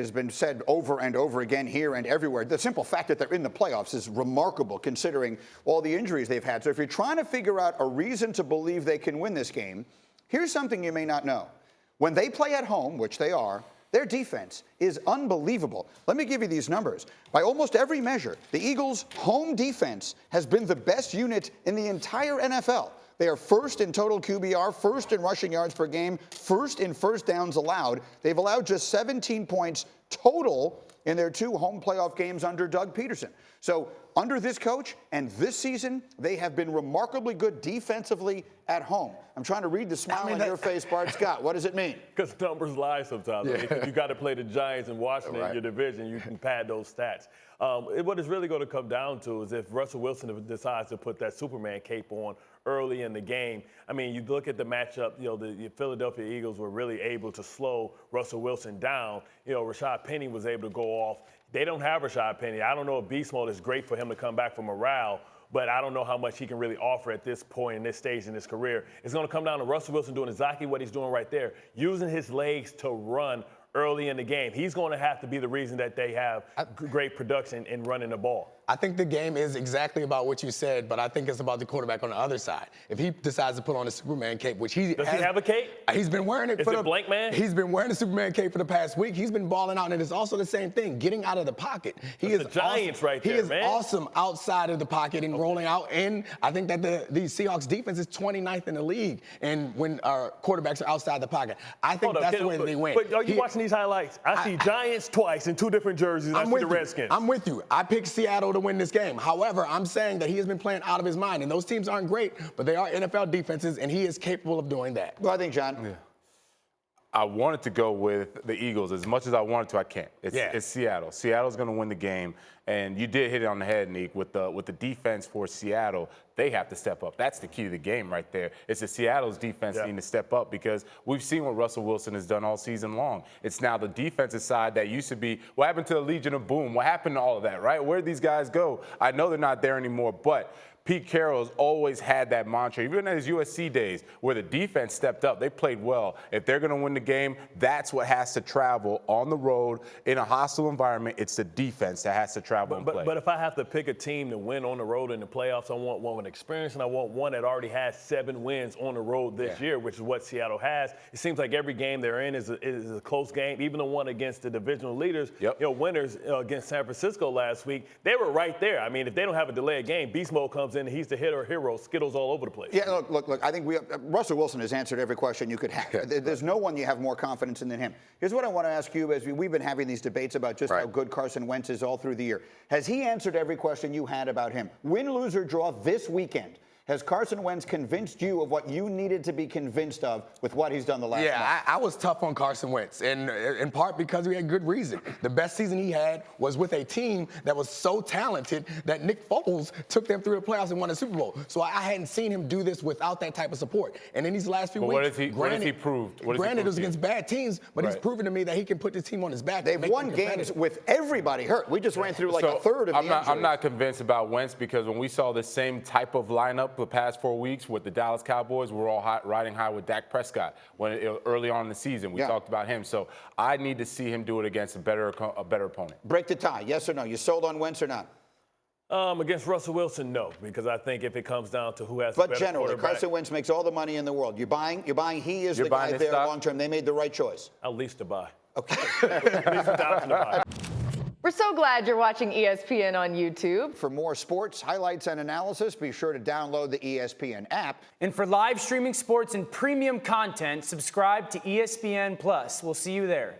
has been said over and over again here and everywhere. The simple fact that they're in the playoffs is remarkable considering all the injuries they've had. So if you're trying to figure out a reason to believe they can win this game, here's something you may not know. When they play at home, which they are, their defense is unbelievable. Let me give you these numbers. By almost every measure, the Eagles' home defense has been the best unit in the entire NFL. They are first in total QBR, first in rushing yards per game, first in first downs allowed. They've allowed just 17 points total in their 2 home playoff games under Doug Peterson. So under this coach and this season, they have been remarkably good defensively at home. I'm trying to read the smile on your face, Bart Scott. What does it mean? Because numbers lie sometimes. Yeah. I mean, if you got to play the Giants and Washington in your division, you can pad those stats. What it's really going to come down to is if Russell Wilson decides to put that Superman cape on early in the game. I mean, you look at the matchup, the Philadelphia Eagles were really able to slow Russell Wilson down. Rashad Penny was able to go off. They don't have Rashad Penny. I don't know if beast mode is great for him to come back from morale, but I don't know how much he can really offer at this point in this stage in his career. It's going to come down to Russell Wilson doing exactly what he's doing right there, using his legs to run early in the game. He's going to have to be the reason that they have great production in running the ball. I think the game is exactly about what you said, but I think it's about the quarterback on the other side. If he decides to put on a Superman cape, which he Does he have a cape? He's been wearing it Is it blank man? He's been wearing the Superman cape for the past week. He's been balling out, and it's also the same thing, getting out of the pocket. He That's the Giants right there, man. He is awesome outside of the pocket and rolling out. And I think that the Seahawks defense is 29th in the league, and when our quarterbacks are outside the pocket, I think that's the way that they win. But are you watching these highlights? I see Giants twice in 2 different jerseys. I see the Redskins. I'm with you. I picked Seattle to win this game. However, I'm saying that he has been playing out of his mind, and those teams aren't great, but they are NFL defenses, and he is capable of doing that. Well, I think, John. Yeah. I wanted to go with the Eagles. As much as I wanted to, I can't. It's Seattle. Seattle's going to win the game, and you did hit it on the head, Neek, with the defense for Seattle. They have to step up. That's the key to the game right there. It's the Seattle's defense needing to step up because we've seen what Russell Wilson has done all season long. It's now the defensive side that used to be, what happened to the Legion of Boom? What happened to all of that, right? Where did these guys go? I know they're not there anymore, but Pete Carroll's always had that mantra, even in his USC days, where the defense stepped up. They played well. If they're going to win the game, that's what has to travel on the road in a hostile environment. It's the defense that has to travel and play. But if I have to pick a team to win on the road in the playoffs, I want one with experience, and I want one that already has 7 wins on the road this year, which is what Seattle has. It seems like every game they're in is a close game. Even the one against the divisional leaders, winners against San Francisco last week, they were right there. I mean, if they don't have a delayed game, beast mode comes in, and he's the hitter hero, Skittles all over the place. Yeah, look. I think Russell Wilson has answered every question you could have. There's no one you have more confidence in than him. Here's what I want to ask you, as we've been having these debates about just how good Carson Wentz is all through the year. Has he answered every question you had about him? Win, lose, or draw this weekend. Has Carson Wentz convinced you of what you needed to be convinced of with what he's done the last month? I was tough on Carson Wentz, and in part because we had good reason. The best season he had was with a team that was so talented that Nick Foles took them through the playoffs and won a Super Bowl. So I hadn't seen him do this without that type of support. And in these last few weeks, what has he proved? Granted, it was against bad teams, but he's proven to me that he can put the team on his back. They've won games with everybody hurt. We just ran through like a third of the injuries. I'm not convinced about Wentz because when we saw the same type of lineup the past 4 weeks with the Dallas Cowboys, we're all riding high with Dak Prescott early on in the season. We talked about him. So I need to see him do it against a better opponent. Break the tie, yes or no? You sold on Wentz or not? Against Russell Wilson, no, because I think if it comes down to who has the better quarterback. But generally, Carson Wentz makes all the money in the world. You're buying he is the guy there long term. They made the right choice. At least to buy. Okay. At least it's option to buy. We're so glad you're watching ESPN on YouTube. For more sports, highlights, and analysis, be sure to download the ESPN app. And for live streaming sports and premium content, subscribe to ESPN Plus. We'll see you there.